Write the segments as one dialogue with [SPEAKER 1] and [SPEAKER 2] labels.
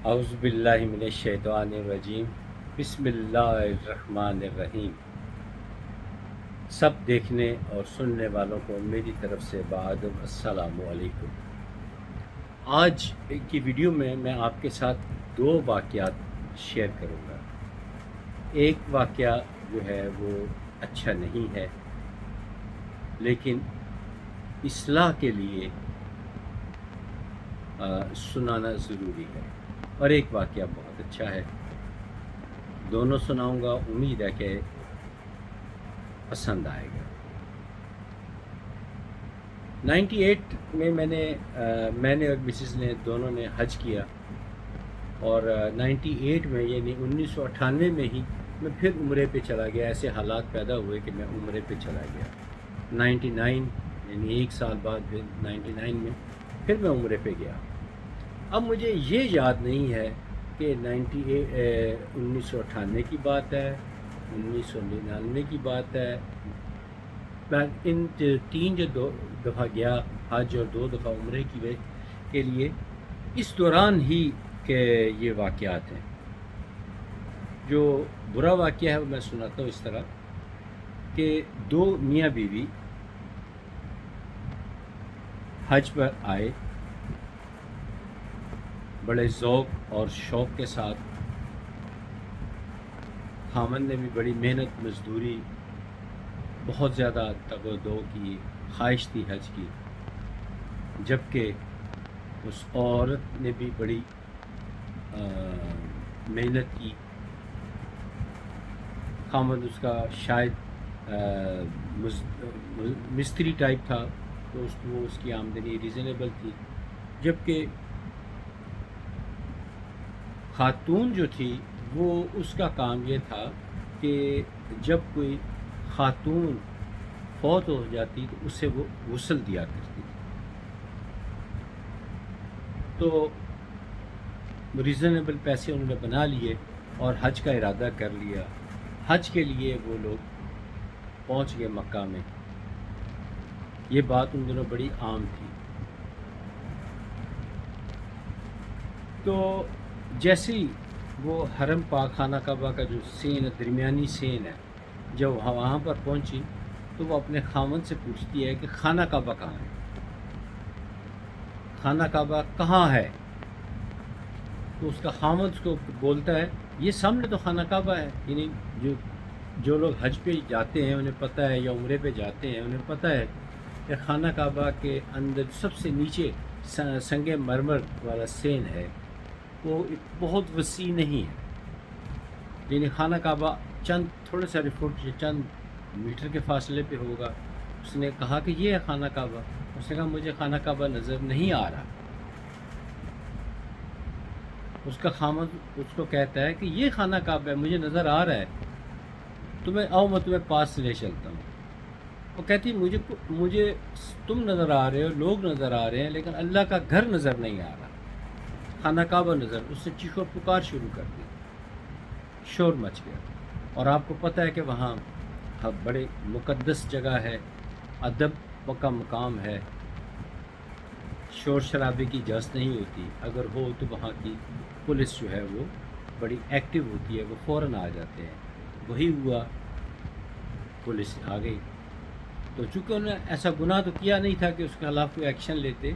[SPEAKER 1] اعوذ باللہ من الشیطان الرجیم بسم اللہ الرحمن الرحیم۔ سب دیکھنے اور سننے والوں کو میری طرف سے بعد السلام علیکم۔ آج کی ویڈیو میں آپ کے ساتھ دو واقعات شیئر کروں گا۔ ایک واقعہ جو ہے وہ اچھا نہیں ہے لیکن اصلاح کے لیے سنانا ضروری ہے، اور ایک واقعہ بہت اچھا ہے۔ دونوں سناؤں گا، امید ہے کہ پسند آئے گا۔ 98 میں میں نے اور مسز نے دونوں نے حج کیا، اور 98 میں یعنی 1998 میں ہی میں پھر عمرے پہ چلا گیا۔ ایسے حالات پیدا ہوئے کہ میں عمرے پہ چلا گیا 99 یعنی ایک سال بعد پھر 99 میں پھر میں عمرے پہ گیا۔ اب مجھے یہ یاد نہیں ہے کہ 1998 کی بات ہے، 1999 کی بات ہے۔ میں ان 3 جو 2 دفعہ گیا حج اور 2 دفعہ عمرے کے لیے، اس دوران ہی کہ یہ واقعات ہیں۔ جو برا واقعہ ہے وہ میں سناتا ہوں اس طرح کہ 2 میاں بیوی حج پر آئے، بڑے ذوق اور شوق کے ساتھ۔ خامن نے بھی بڑی محنت مزدوری، بہت زیادہ تگ و دو کی، خواہش تھی حج کی، جبکہ اس عورت نے بھی بڑی محنت کی۔ خامد اس کا شاید مستری ٹائپ تھا، تو اس کی آمدنی ریزنیبل تھی، جبکہ خاتون جو تھی وہ اس کا کام یہ تھا کہ جب کوئی خاتون فوت ہو جاتی تو اسے وہ غسل دیا کرتی تھی۔ تو ریزنیبل پیسے انہوں نے بنا لیے اور حج کا ارادہ کر لیا۔ حج کے لیے وہ لوگ پہنچ گئے مکہ میں۔ یہ بات ان دنوں بڑی عام تھی۔ تو جیسے ہی وہ حرم پاک خانہ کعبہ کا جو سین ہے، درمیانی سین ہے، جب وہاں پر پہنچی تو وہ اپنے خاوند سے پوچھتی ہے کہ خانہ کعبہ کہاں ہے، خانہ کعبہ کہاں ہے؟ تو اس کا خاوند اس کو بولتا ہے یہ سامنے تو خانہ کعبہ ہے۔ یعنی جو لوگ حج پہ جاتے ہیں انہیں پتہ ہے، یا عمرے پہ جاتے ہیں انہیں پتہ ہے کہ خانہ کعبہ کے اندر سب سے نیچے سنگ مرمر والا سین ہے، وہ بہت وسیع نہیں ہے۔ یعنی خانہ کعبہ چند تھوڑے سارے فٹ یا چند میٹر کے فاصلے پہ ہوگا۔ اس نے کہا کہ یہ ہے خانہ کعبہ۔ اس نے کہا مجھے خانہ کعبہ نظر نہیں آ رہا۔ اس کا خامد اس کو کہتا ہے کہ یہ خانہ کعبہ ہے، مجھے نظر آ رہا ہے، تمہیں آؤ میں تمہیں پاس سے لے چلتا ہوں۔ وہ کہتی مجھے تم نظر آ رہے ہو، لوگ نظر آ رہے ہیں، لیکن اللہ کا گھر نظر نہیں آ رہا، خانہ کعبہ نظر۔ اس سے چیخ و پکار شروع کر دی، شور مچ گیا۔ اور آپ کو پتہ ہے کہ وہاں بڑے مقدس جگہ ہے، ادب کا مقام ہے، شور شرابے کی اجازت نہیں ہوتی۔ اگر ہو تو وہاں کی پولیس جو ہے وہ بڑی ایکٹیو ہوتی ہے، وہ فوراً آ جاتے ہیں۔ وہی ہوا، پولیس آ گئی۔ تو چونکہ انہوں نے ایسا گناہ تو کیا نہیں تھا کہ اس کے خلاف کوئی ایکشن لیتے،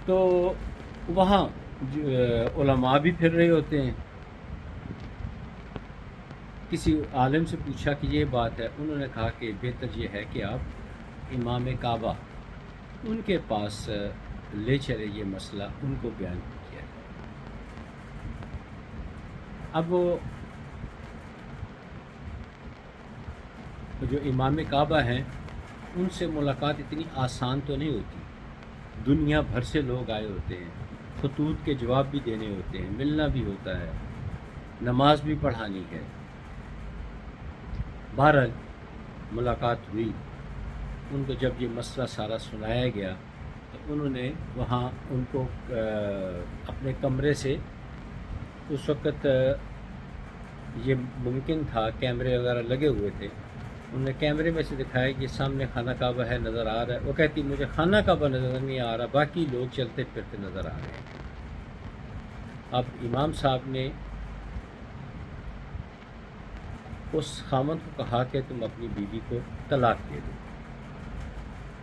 [SPEAKER 1] تو وہاں علماء بھی پھر رہے ہوتے ہیں۔ کسی عالم سے پوچھا کہ یہ بات ہے، انہوں نے کہا کہ بہتر یہ ہے کہ آپ امام کعبہ ان کے پاس لے چلے، یہ مسئلہ ان کو بیان کیا ہے۔ اب وہ جو امام کعبہ ہیں ان سے ملاقات اتنی آسان تو نہیں ہوتی، دنیا بھر سے لوگ آئے ہوتے ہیں، خطوط کے جواب بھی دینے ہوتے ہیں، ملنا بھی ہوتا ہے، نماز بھی پڑھانی ہے۔ بہرحال ملاقات ہوئی، ان کو جب یہ مسئلہ سارا سنایا گیا تو انہوں نے وہاں ان کو اپنے کمرے سے، اس وقت یہ ممکن تھا، کیمرے وغیرہ لگے ہوئے تھے، انہوں نے کیمرے میں سے دکھایا کہ سامنے خانہ کعبہ ہے، نظر آ رہا ہے۔ وہ کہتی مجھے خانہ کعبہ نظر نہیں آ رہا، باقی لوگ چلتے پھرتے نظر آ رہے ہیں۔ اب امام صاحب نے اس خامند کو کہا کہ تم اپنی بیوی کو طلاق دے دو.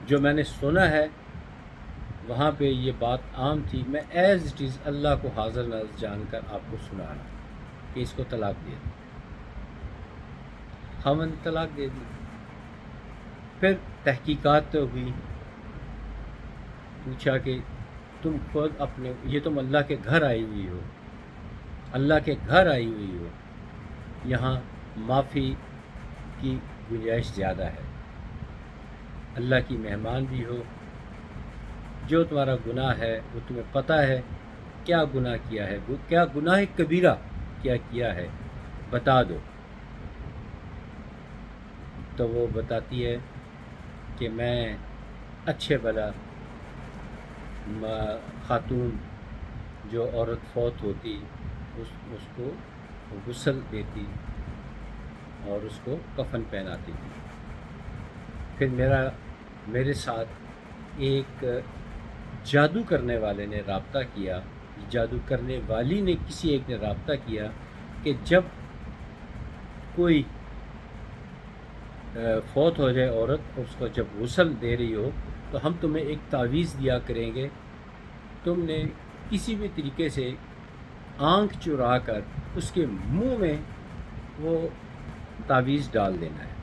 [SPEAKER 1] جو میں نے سنا ہے وہاں پہ یہ بات عام تھی. میں ایز اٹ از اللہ کو حاضر ناظر جان کر آپ کو سنا رہا ہوں کہ اس کو طلاق دے دو. خامند نے طلاق دے دی. پھر تحقیقات تو ہوئی. پوچھا کہ تم خود اپنے یہ تم اللہ کے گھر آئی ہوئی ہو, اللہ کے گھر آئی ہوئی ہو, یہاں معافی کی گنجائش زیادہ ہے. اللہ کی مہمان بھی ہو. جو تمہارا گناہ ہے وہ تمہیں پتہ ہے کیا گناہ کیا ہے, کیا گناہ کبیرہ کیا ہے, بتا دو. تو وہ بتاتی ہے کہ میں اچھے بھلا خاتون جو عورت فوت ہوتی اس کو غسل دیتی اور اس کو کفن پہناتی تھی. پھر میرے ساتھ ایک جادو کرنے والے نے رابطہ کیا. جادو کرنے والی نے کسی ایک نے رابطہ کیا کہ جب کوئی فوت ہو جائے عورت, اس کو جب غسل دے رہی ہو تو ہم تمہیں ایک تعویذ دیا کریں گے. تم نے کسی بھی طریقے سے آنکھ چرا کر اس کے منہ میں وہ تعویذ ڈال دینا ہے.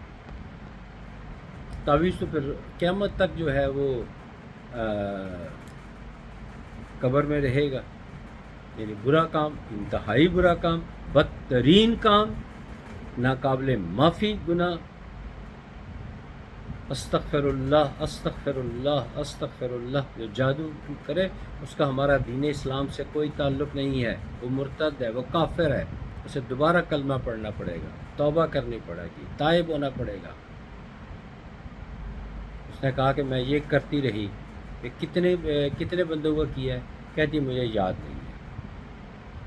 [SPEAKER 1] تعویذ تو پھر قیامت تک جو ہے وہ قبر میں رہے گا. یعنی برا کام, انتہائی برا کام, بدترین کام, ناقابل معافی گناہ. استغفر اللہ استغفر اللہ استغفر اللہ. جو جادو کرے اس کا ہمارا دین اسلام سے کوئی تعلق نہیں ہے. وہ مرتد ہے, وہ کافر ہے. اسے دوبارہ کلمہ پڑھنا پڑے گا, توبہ کرنی پڑے گی, تائب ہونا پڑے گا. اس نے کہا کہ میں یہ کرتی رہی. کہ کتنے بندوں کو کیا ہے؟ کہتی مجھے یاد نہیں ہے.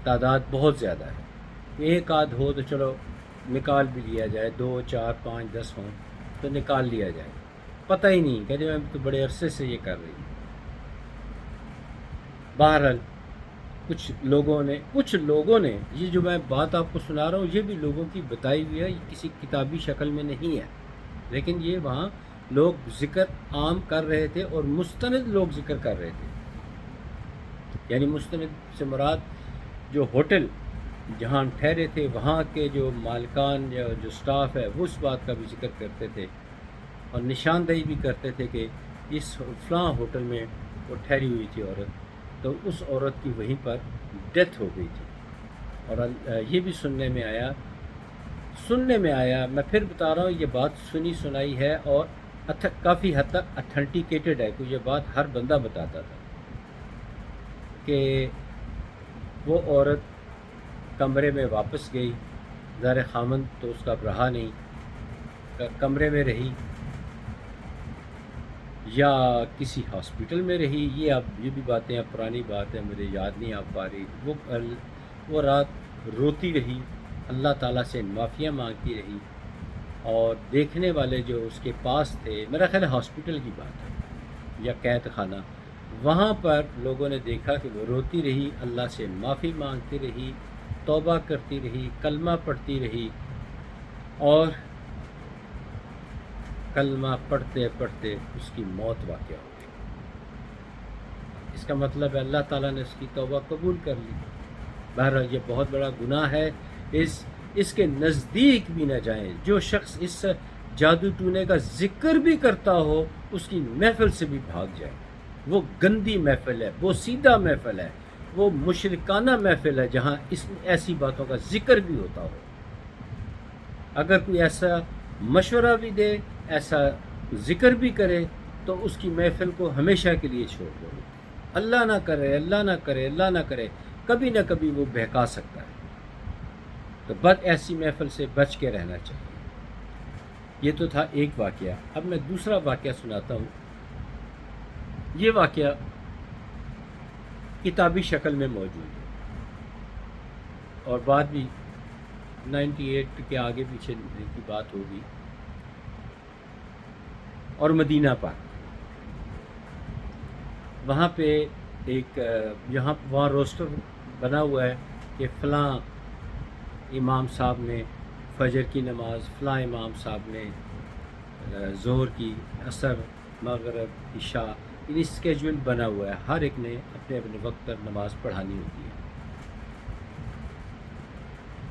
[SPEAKER 1] تعداد بہت زیادہ ہے. ایک آدھ ہو تو چلو نکال بھی لیا جائے, 2 4 5 10 ہوں تو نکال لیا جائے. پتہ ہی نہیں, کہتے میں تو بڑے عرصے سے یہ کر رہی ہوں. بہرحال کچھ لوگوں نے یہ جو میں بات آپ کو سنا رہا ہوں یہ بھی لوگوں کی بتائی ہوئی ہے, یہ کسی کتابی شکل میں نہیں ہے. لیکن یہ وہاں لوگ ذکر عام کر رہے تھے اور مستند لوگ ذکر کر رہے تھے. یعنی مستند سے مراد جو ہوٹل جہاں ٹھہرے تھے وہاں کے جو مالکان یا جو سٹاف ہے وہ اس بات کا بھی ذکر کرتے تھے اور نشاندہی بھی کرتے تھے کہ اس فلاں ہوٹل میں وہ ٹھہری ہوئی تھی عورت, تو اس عورت کی وہیں پر ڈیتھ ہو گئی تھی. اور یہ بھی سننے میں آیا, میں پھر بتا رہا ہوں, یہ بات سنی سنائی ہے اور کافی حد تک اتھینٹیکیٹڈ ہے. کہ یہ بات ہر بندہ بتاتا تھا کہ وہ عورت کمرے میں واپس گئی. ظاہر خامند تو اس کا اب رہا نہیں, کمرے میں رہی یا کسی ہاسپٹل میں رہی. یہ بھی باتیں اب پرانی بات ہے, مجھے یاد نہیں آ پا رہی. وہ رات روتی رہی, اللہ تعالیٰ سے معافیاں مانگتی رہی. اور دیکھنے والے جو اس کے پاس تھے, میرا خیال ہاسپٹل کی بات ہے یا قید خانہ, وہاں پر لوگوں نے دیکھا کہ وہ روتی رہی, اللہ سے معافی مانگتی رہی, توبہ کرتی رہی, کلمہ پڑھتی رہی. اور کلمہ پڑھتے پڑھتے اس کی موت واقع ہو گئی. اس کا مطلب ہے اللہ تعالیٰ نے اس کی توبہ قبول کر لی. بہرحال یہ بہت بڑا گناہ ہے, اس کے نزدیک بھی نہ جائیں. جو شخص اس جادو ٹونے کا ذکر بھی کرتا ہو اس کی محفل سے بھی بھاگ جائے. وہ گندی محفل ہے, وہ سیدھا محفل ہے, وہ مشرکانہ محفل ہے جہاں ایسی باتوں کا ذکر بھی ہوتا ہو. اگر کوئی ایسا مشورہ بھی دے, ایسا ذکر بھی کرے تو اس کی محفل کو ہمیشہ کے لیے چھوڑ دو. اللہ نہ کرے, اللہ نہ کرے, اللہ نہ کرے, کبھی نہ کبھی وہ بہکا سکتا ہے. تو ایسی محفل سے بچ کے رہنا چاہیے. یہ تو تھا ایک واقعہ. اب میں دوسرا واقعہ سناتا ہوں. یہ واقعہ کتابی شکل میں موجود ہے اور بعد بھی 98 کے آگے پیچھے کی بات ہوگی. اور مدینہ پاک, وہاں پہ وہاں روسٹر بنا ہوا ہے کہ فلاں امام صاحب نے فجر کی نماز، فلاں امام صاحب نے ظہر کی، عصر، مغرب، عشاء، یعنی اسکیجول بنا ہوا ہے، ہر ایک نے اپنے اپنے وقت پر نماز پڑھانی ہوتی ہے۔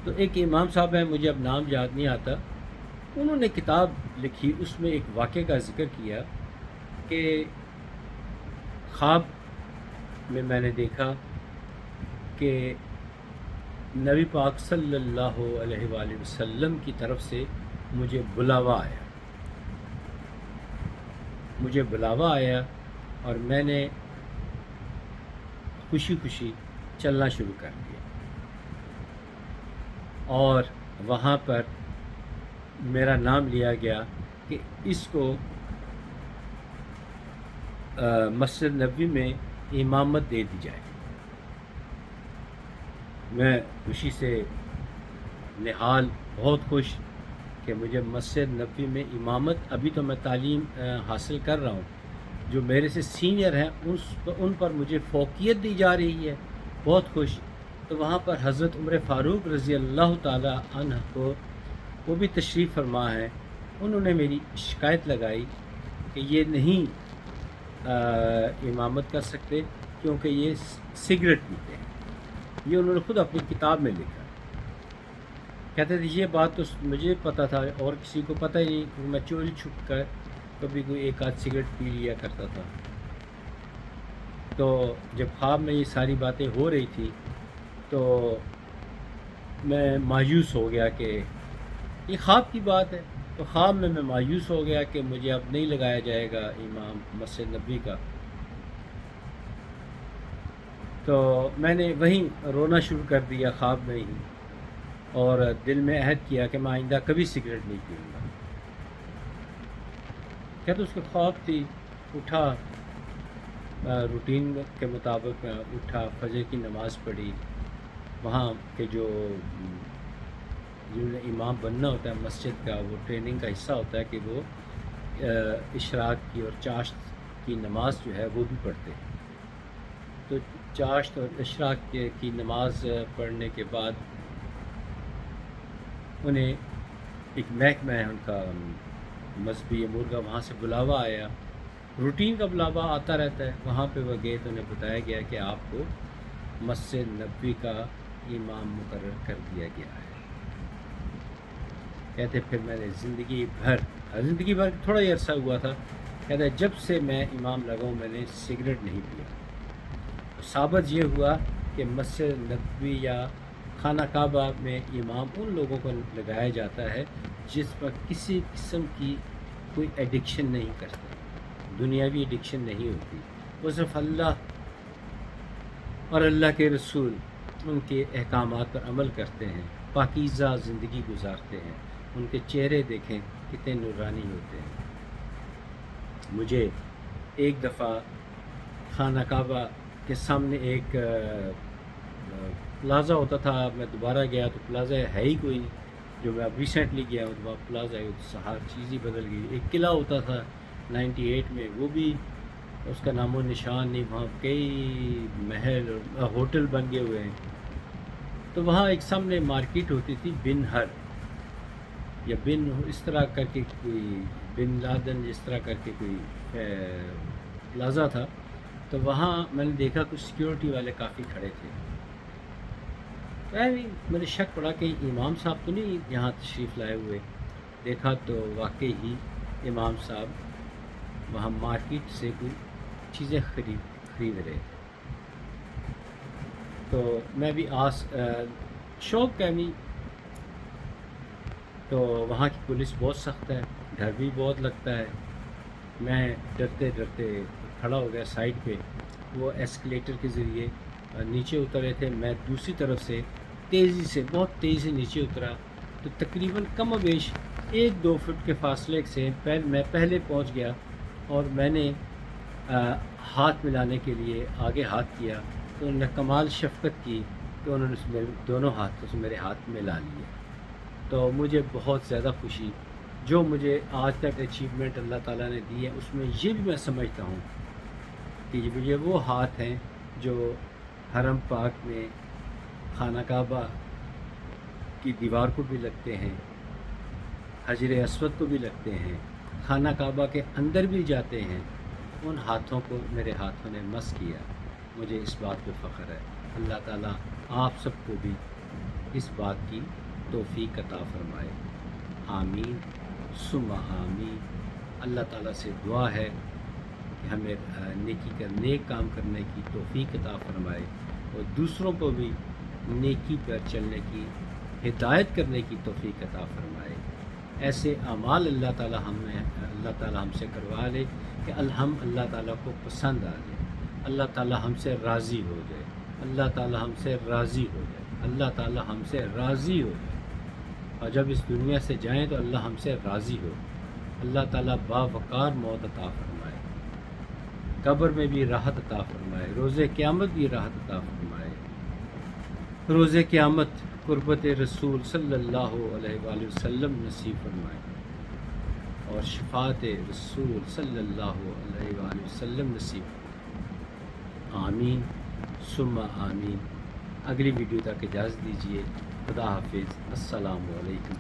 [SPEAKER 1] تو ایک امام صاحب ہیں، مجھے اب نام یاد نہیں آتا، انہوں نے کتاب لکھی، اس میں ایک واقعے کا ذکر کیا کہ خواب میں نے دیکھا کہ نبی پاک صلی اللہ علیہ وآلہ وسلم کی طرف سے مجھے بلاوا آیا اور میں نے خوشی خوشی چلنا شروع کر دیا، اور وہاں پر میرا نام لیا گیا کہ اس کو مسجد نبوی میں امامت دے دی جائے۔ میں خوشی سے نہال، بہت خوش کہ مجھے مسجد نبوی میں امامت، ابھی تو میں تعلیم حاصل کر رہا ہوں، جو میرے سے سینئر ہیں ان پر مجھے فوقیت دی جا رہی ہے، بہت خوش۔ تو وہاں پر حضرت عمر فاروق رضی اللہ تعالی عنہ کو، وہ بھی تشریف فرما ہے، انہوں نے میری شکایت لگائی کہ یہ نہیں امامت کر سکتے کیونکہ یہ سگریٹ پیتے ہیں۔ یہ انہوں نے خود اپنی کتاب میں لکھا۔ کہتے تھے یہ بات تو مجھے پتہ تھا اور کسی کو پتہ ہی نہیں، کیونکہ میں چوری چھپ کر کبھی کوئی ایک آدھ سگریٹ پی لیا کرتا تھا۔ تو جب خواب میں یہ ساری باتیں ہو رہی تھی تو میں مایوس ہو گیا کہ یہ خواب کی بات ہے، تو خواب میں مایوس ہو گیا کہ مجھے اب نہیں لگایا جائے گا امام مسجد نبوی کا۔ تو میں نے وہیں رونا شروع کر دیا خواب میں ہی، اور دل میں عہد کیا کہ میں آئندہ کبھی سگریٹ نہیں پیوں گا۔ کیا تو اس کے خواب تھی، اٹھا، روٹین کے مطابق اٹھا، فجر کی نماز پڑھی، وہاں کے جو امام بننا ہوتا ہے مسجد کا، وہ ٹریننگ کا حصہ ہوتا ہے کہ وہ اشراق کی اور چاشت کی نماز جو ہے وہ بھی پڑھتے ہیں۔ تو چاشت اور اشراق کی نماز پڑھنے کے بعد انہیں ایک محکمہ ہے ان کا مذہبی امور کا، وہاں سے بلاوا آیا، روٹین کا بلاوا آتا رہتا ہے، وہاں پہ وہ گئے تو انہیں بتایا گیا کہ آپ کو مسجد نبوی کا امام مقرر کر دیا گیا ہے۔ کہتے پھر میں نے زندگی بھر تھوڑا ہی عرصہ ہوا تھا، کہتے جب سے میں امام لگا ہوں میں نے سگریٹ نہیں پیا۔ ثابت یہ ہوا کہ مسجد نبوی یا خانہ کعبہ میں امام ان لوگوں کو لگایا جاتا ہے جس پر کسی قسم کی کوئی ایڈکشن نہیں کرتے، دنیاوی ایڈکشن نہیں ہوتی، وہ صرف اللہ اور اللہ کے رسول ان کے احکامات پر عمل کرتے ہیں، پاکیزہ زندگی گزارتے ہیں، ان کے چہرے دیکھیں کتنے نورانی ہوتے ہیں۔ مجھے ایک دفعہ خانہ کعبہ کے سامنے ایک پلازا ہوتا تھا، میں دوبارہ گیا تو پلازا ہے ہی کوئی نہیں، جو میں اب ریسنٹلی گیا ہوں تو وہاں پلازا ہے، ہر چیز ہی بدل گئی۔ ایک قلعہ ہوتا تھا 98 میں، وہ بھی اس کا نام و نشان نہیں، وہاں کئی محل اور ہوٹل بن گئے ہوئے ہیں۔ تو وہاں ایک سامنے مارکیٹ ہوتی تھی بن ہر یا بن اس طرح کر کے، کوئی بن لادن جس طرح کر کے کوئی پلازا تھا، تو وہاں میں نے دیکھا کچھ سیکیورٹی والے کافی کھڑے تھے۔ مجھے شک پڑا کہ امام صاحب تو نہیں یہاں تشریف لائے ہوئے، دیکھا تو واقعی ہی امام صاحب وہاں مارکیٹ سے کوئی چیزیں خرید رہے تھے۔ تو میں بھی شوق کا نہیں، تو وہاں کی پولیس بہت سخت ہے، ڈر بھی بہت لگتا ہے۔ میں ڈرتے ڈرتے کھڑا ہو گیا سائڈ پہ، وہ ایسکلیٹر کے ذریعے نیچے اترے تھے، میں دوسری طرف سے بہت تیزی سے نیچے اترا، تو تقریباً کم و بیش 1-2 فٹ کے فاصلے سے میں پہلے پہنچ گیا، اور میں نے ہاتھ ملانے کے لیے آگے ہاتھ کیا تو انہوں نے کمال شفقت کی کہ انہوں نے دونوں ہاتھوں سے میرے ہاتھ ملا لیے۔ تو مجھے بہت زیادہ خوشی، جو مجھے آج تک اچیومنٹ اللہ تعالیٰ نے دی ہے، اس میں یہ بھی میں سمجھتا ہوں کہ یہ وہ ہاتھ ہیں جو حرم پاک میں خانہ کعبہ کی دیوار کو بھی لگتے ہیں، حجر اسود کو بھی لگتے ہیں، خانہ کعبہ کے اندر بھی جاتے ہیں، ان ہاتھوں کو میرے ہاتھوں نے مس کیا۔ مجھے اس بات پہ فخر ہے۔ اللہ تعالیٰ آپ سب کو بھی اس بات کی توفیق عطا فرمائے۔ آمین ثم آمین۔ اللہ تعالیٰ سے دعا ہے کہ ہمیں نیک کام کرنے کی توفیق عطا فرمائے اور دوسروں کو بھی نیکی پر چلنے کی ہدایت کرنے کی توفیق عطا فرمائے۔ ایسے اعمال اللہ تعالیٰ ہم سے کروا لے کہ ہم اللہ تعالیٰ کو پسند آ جائے، اللہ تعالیٰ ہم سے راضی ہو جائے، اللہ تعالیٰ ہم سے راضی ہو جائے، اللہ تعالیٰ ہم سے راضی ہو جائے، اور جب اس دنیا سے جائیں تو اللہ ہم سے راضی ہو۔ اللہ تعالیٰ باوقار موت عطا فرمائے، قبر میں بھی راحت عطا فرمائے، روز قیامت بھی راحت عطا فرمائے، روز قیامت قربت رسول صلی اللہ علیہ وآلہ وسلم نصیب فرمائے اور شفاعت رسول صلی اللہ علیہ وآلہ وسلم نصیب فرمائے۔ آمین ثم آمین۔ اگلی ویڈیو تک اجازت دیجیے۔ خدا حافظ۔ السلام علیکم۔